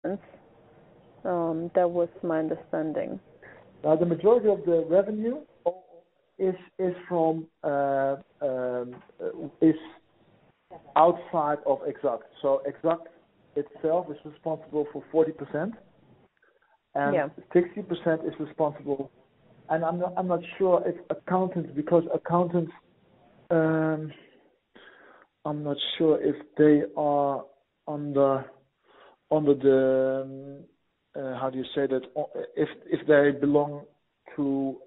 That was my understanding. The majority of the revenue is from is outside of Exact. So Exact itself is responsible for 40%, and 60% is responsible. And I'm not sure if accountants, because accountants, I'm not sure if they are under the how do you say that? If they belong to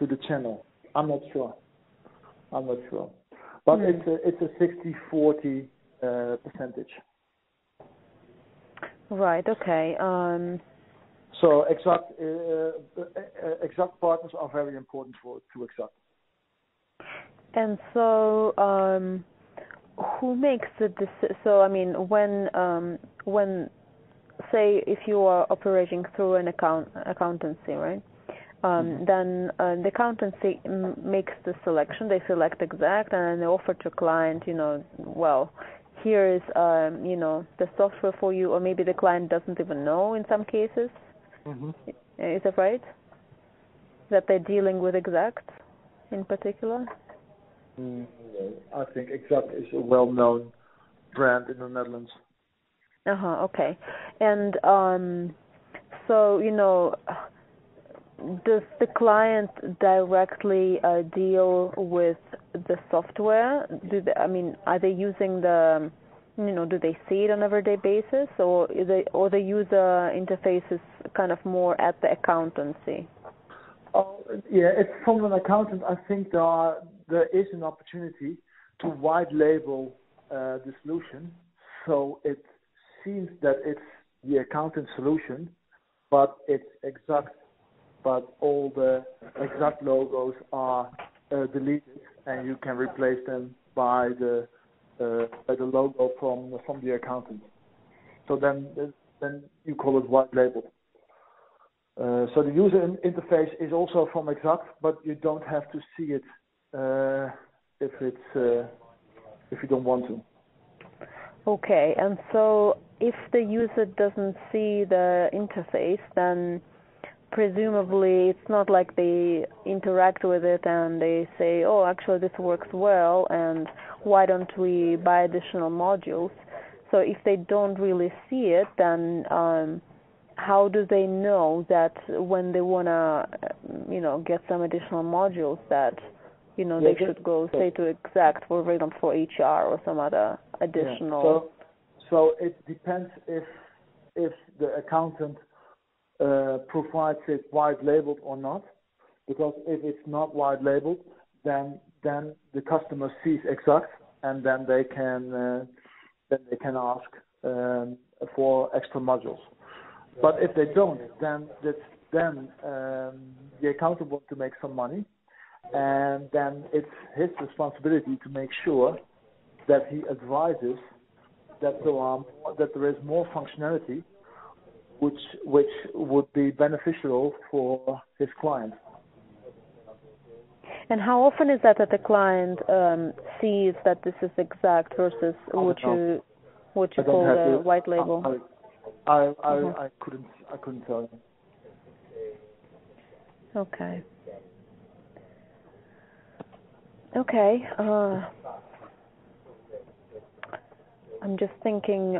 the channel. I'm not sure. But it's a 60-40 percentage. Right. Okay. So Exact partners are very important to Exact. And so, who makes the decision? So, I mean, when say if you are operating through an accountancy, right? Then the accountancy makes the selection. They select Exact, and then they offer to client, well, here is, the software for you, or maybe the client doesn't even know in some cases. Is that right? That they're dealing with Exact in particular? I think Exact is a well-known brand in the Netherlands. Okay. And so, does the client directly deal with the software? Are they using the, do they see it on an everyday basis, or the user interface is kind of more at the accountancy? It's from an accountant. I think there is an opportunity to white label the solution, so it seems that it's the accountant solution, but it's Exact. But all the Exact logos are deleted, and you can replace them by the logo from the accountant. So then you call it white labeled. So the user interface is also from Exact, but you don't have to see it if you don't want to. Okay, and so if the user doesn't see the interface, then presumably it's not like they interact with it and they say, oh, actually this works well, and why don't we buy additional modules? So if they don't really see it, then how do they know that when they want to, get some additional modules that, they should go, say, to Exact, for example, for HR or some other additional... So it depends if the accountant provides it white labeled or not, because if it's not white labeled, then the customer sees Exact, and then they can ask for extra modules. But if they don't, then the accountant wants to make some money, and then it's his responsibility to make sure that he advises that there is more functionality which would be beneficial for his client. And how often is that the client sees that this is Exact versus what you call the white label? I couldn't tell you. Okay. I'm just thinking,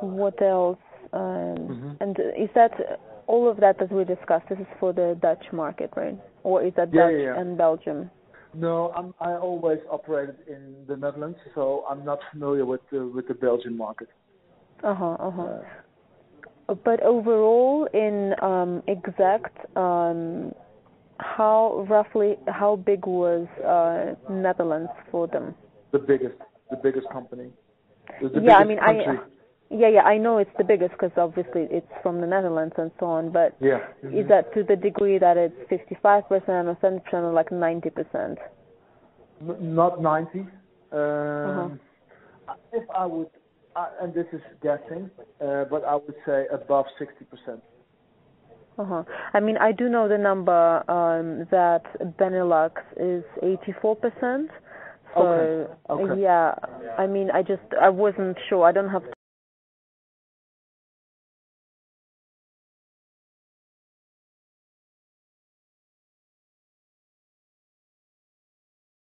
what else? And is that all of that we discussed? This is for the Dutch market, right? Or is that Dutch and Belgium? No, I always operated in the Netherlands, so I'm not familiar with the Belgian market. But overall, in Exact, how big was Netherlands for them? The biggest company. I know it's the biggest because obviously it's from the Netherlands and so on. But is that to the degree that it's 55% or 70% or like 90%? Not 90. If I would, and this is guessing, but I would say above 60%. I do know the number that Benelux is 84%. So Okay. yeah, I mean, I wasn't sure. I don't have